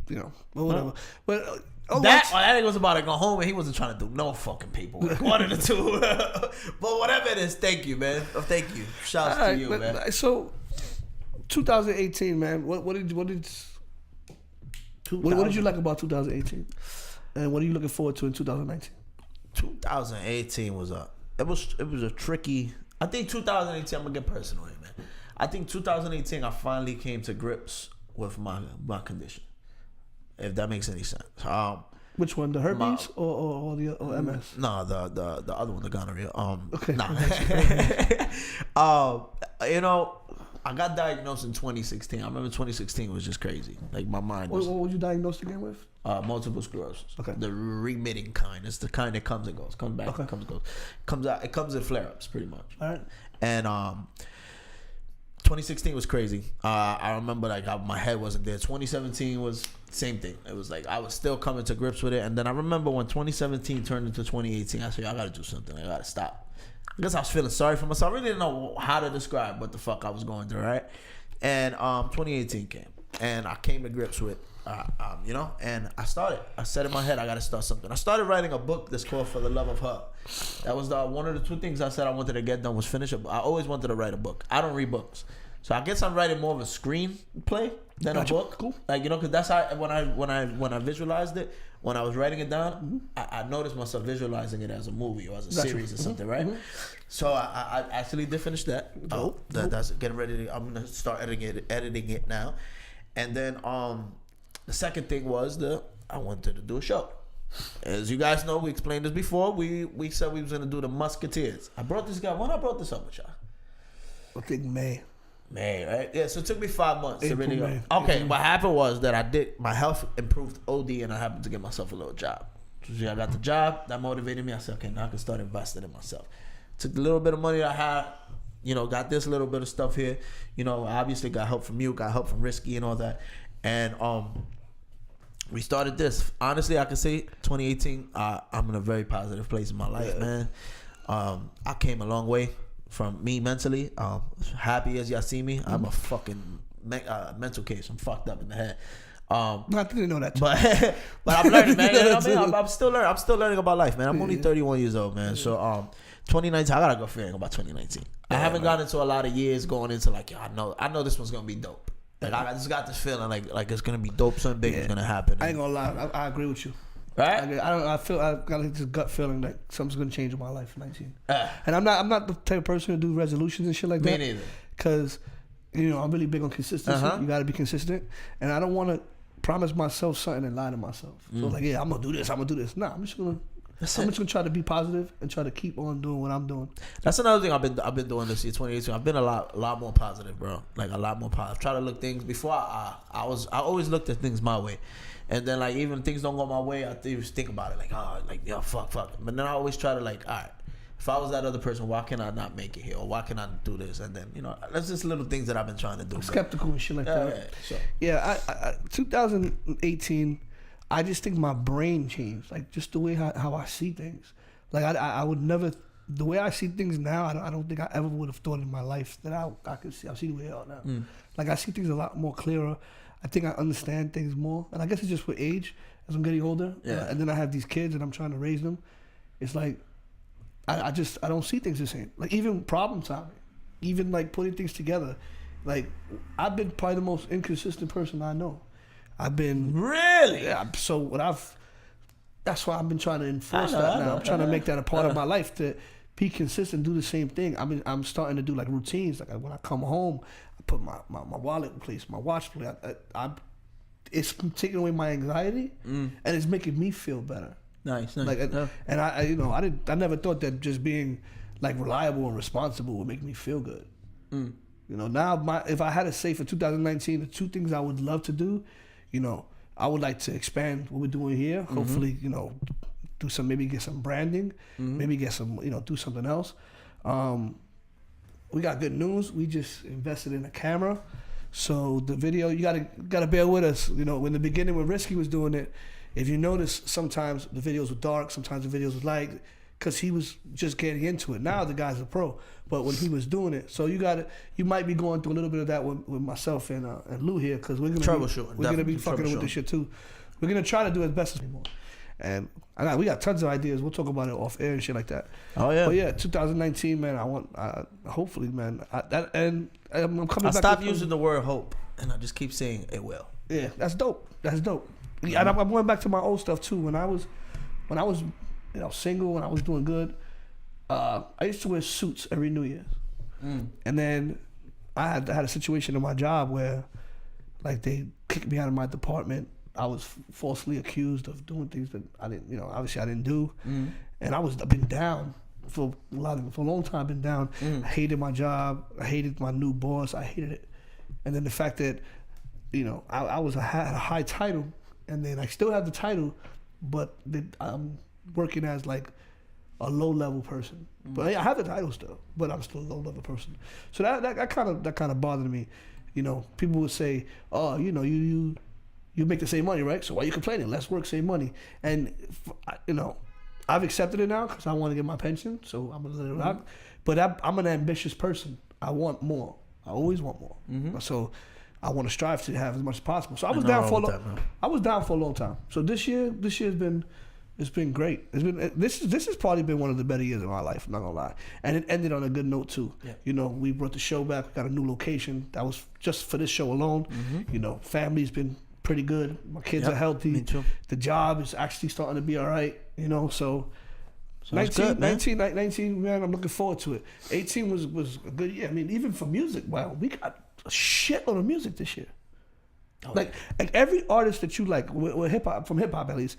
you know, whatever. But... that was about to go home and he wasn't trying to do no fucking paperwork. One of the two. But whatever it is, thank you, man. Thank you. Shouts to you, man. So, 2018, man. What did you like about 2018? And what are you looking forward to in 2019? 2018 was it was a tricky. I think 2018. I'm gonna get personal here, man. I think 2018 I finally came to grips with my condition. If that makes any sense. Which one, the herpes or MS? No, the other one, the gonorrhea. Okay. Nah. You know, I got diagnosed in 2016. I remember 2016 was just crazy. Like my mind was. What was you diagnosed again with? Multiple sclerosis. Okay. The remitting kind. It's the kind that comes and goes. Comes back, comes and goes. Comes out. It comes in flare-ups, pretty much. All right. And 2016 was crazy. I remember my head wasn't there. 2017 was same thing. It was like I was still coming to grips with it. And then I remember when 2017 turned into 2018, I said, I gotta do something. I gotta stop. I guess I was feeling sorry for myself. I really didn't know how to describe what the fuck I was going through, right? And 2018 came. And I came to grips with, you know, and I said in my head, I gotta start something. I started writing a book that's called For the Love of Her. That was one of the 2 things I said I wanted to get done was finish it. I always wanted to write a book. I don't read books. So I guess I'm writing more of a screenplay than a book. Cool. Like, you know, because that's how when I visualized it, when I was writing it down, I noticed myself visualizing it as a movie or as a series or something, right? So I actually did finish that. That's getting ready to. I'm gonna start editing it now, and then the second thing was I wanted to do a show. As you guys know, we explained this before. We said we was gonna do the Musketeers. I brought this guy. When I brought this up with y'all, I think May, right? Yeah, so it took me 5 months to really May. Okay, what happened was that my health improved OD and I happened to get myself a little job. So I got the job, that motivated me. I said, okay, now I can start investing in myself. Took the little bit of money I had, you know, got this little bit of stuff here. You know, obviously got help from you, got help from Risky and all that. And we started this. Honestly, I can say 2018, I'm in a very positive place in my life, man. I came a long way. From me mentally, happy as y'all see me, I'm a fucking mental case. I'm fucked up in the head. I didn't know that. But I'm learning, man. You know what I mean? I'm still learning. I'm still learning about life, man. I'm only 31 years old, man. So 2019, I got a good feeling about 2019. I haven't gotten into a lot of years going into like, I know this one's gonna be dope. Like I just got this feeling like it's gonna be dope. Something big is gonna happen. I ain't gonna lie. I agree with you. Right? I got this gut feeling that something's gonna change in my life in 19. And I'm not the type of person to do resolutions and shit like that. Me neither. Because, you know, I'm really big on consistency. You gotta be consistent. And I don't wanna promise myself something and lie to myself. So like, yeah, I'm gonna do this. Nah, I'm just gonna try to be positive and try to keep on doing what I'm doing. That's another thing I've been doing this year, 2018. I've been a lot more positive, bro. Like a lot more positive. Try to look things before I always looked at things my way. And then, like, even things don't go my way, I think about it, like, fuck. But then I always try to, like, all right, if I was that other person, why can I not make it here? Or why can I do this? And then, you know, that's just little things that I've been trying to do. I'm skeptical and shit like that. Yeah, 2018, I just think my brain changed. Like, just the way how I see things. Like, I would never, the way I see things now, I don't think I ever would have thought in my life that I could see. I see the way they are now. Like, I see things a lot more clearer. I think I understand things more, and I guess it's just with age as I'm getting older. And then I have these kids, and I'm trying to raise them. It's like I don't see things the same. Like even problem solving, even like putting things together. Like I've been probably the most inconsistent person I know. I've been really. Yeah. So that's why I've been trying to enforce I that know, now. I'm trying to make that a part of my life to be consistent, do the same thing. I'm starting to do like routines. Like when I come home, I put my wallet in place, my watch in place. It's taking away my anxiety, and it's making me feel better. Nice. Like, and I never thought that just being like reliable and responsible would make me feel good. You know, now if I had to say for 2019, the 2 things I would love to do, you know, I would like to expand what we're doing here. Hopefully, you know, maybe get some branding, maybe get some, you know, do something else. We got good news. We just invested in a camera. So the video, you gotta bear with us. You know, in the beginning when Risky was doing it, if you notice, sometimes the videos were dark, sometimes the videos were light, because he was just getting into it. Now the guy's a pro, but when he was doing it, so you might be going through a little bit of that with myself and Lou here, because we're gonna be fucking with this shit too. We're gonna try to do as best as possible. And we got tons of ideas. We'll talk about it off air and shit like that. Oh yeah. But yeah, 2019, man. Hopefully, man. I'm coming back. I stopped using the word hope, and I just keep saying it will. Yeah, that's dope. Yeah, and I'm going back to my old stuff too. When I was, you know, single, when I was doing good, I used to wear suits every New Year's. And then I had a situation in my job where, like, they kicked me out of my department. I was falsely accused of doing things that I didn't, you know, obviously I didn't do. And I've been down for a long time. I've been down. I hated my job. I hated my new boss. I hated it. And then the fact that, you know, I had a high title, and then I still have the title, but I'm working as like a low level person. But I have the title still, but I'm still a low level person. So that kind of bothered me. You know, people would say, "Oh, you know, you make the same money, right? So why are you complaining? Less work, same money." And you know, I've accepted it now because I want to get my pension, so I'm gonna let it rock. But I'm an ambitious person. I want more. I always want more. So I want to strive to have as much as possible. So I was down for a long time. So this year's been great. This has probably been one of the better years of my life. I'm not gonna lie. And it ended on a good note too. Yeah. You know, we brought the show back. We got a new location. That was just for this show alone. You know, family's been pretty good. My kids are healthy. Me too. The job is actually starting to be all right. You know, so 19, man, I'm looking forward to it. 18 was a good year. I mean, even for music, wow, we got a shitload of music this year. Like every artist that you like, with hip hop, from hip hop at least,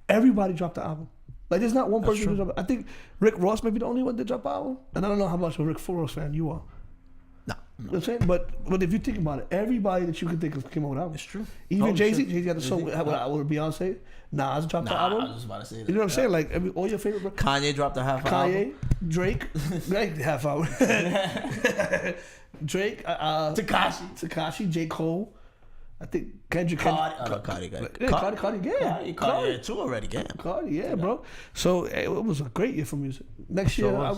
everybody dropped the album. Like there's not one person who dropped. I think Rick Ross may be the only one that dropped the album, and I don't know how much of a Rick Ross fan you are. No. You know what I'm saying? But if you think about it, everybody that you can think of came out with an album. It's true. Even Jay-Z. Jay-Z got the song with Beyonce. Nas dropped the album. I was just about to say that. You know what I'm saying? Like all your favorite. Bro. Kanye dropped a half hour. Kanye, Drake, half hour. Drake, Tekashi, J. Cole. I think Kendrick. Cardi, yeah, 2 already, yeah. Cardi, yeah, bro. So it was a great year for music. Next year, that's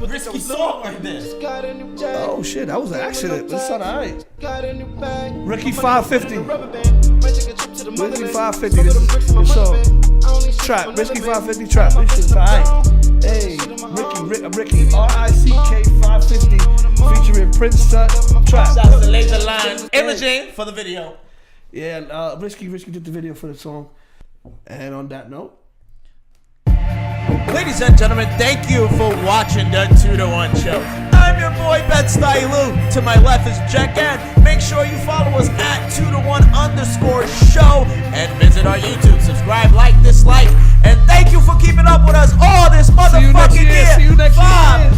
risky song right there. Oh shit, that was an accident. That sounded alright. Ricky 550. Ricky 550. This song. Trap. Risky 550 trap. This shit's alright. Hey, Ricky, RICK 550, featuring Prince Trap. Shouts to Laser Line Imaging for the video. Yeah, Risky did the video for the song. And on that note, ladies and gentlemen, thank you for watching the 2 to 1 show. I'm your boy Bed-Stuy Lou. To my left is Jack Ann. Make sure you follow us at 2to1_show and visit our YouTube. Subscribe, like, dislike, and thank you for keeping up with us all this motherfucking year. See you next year.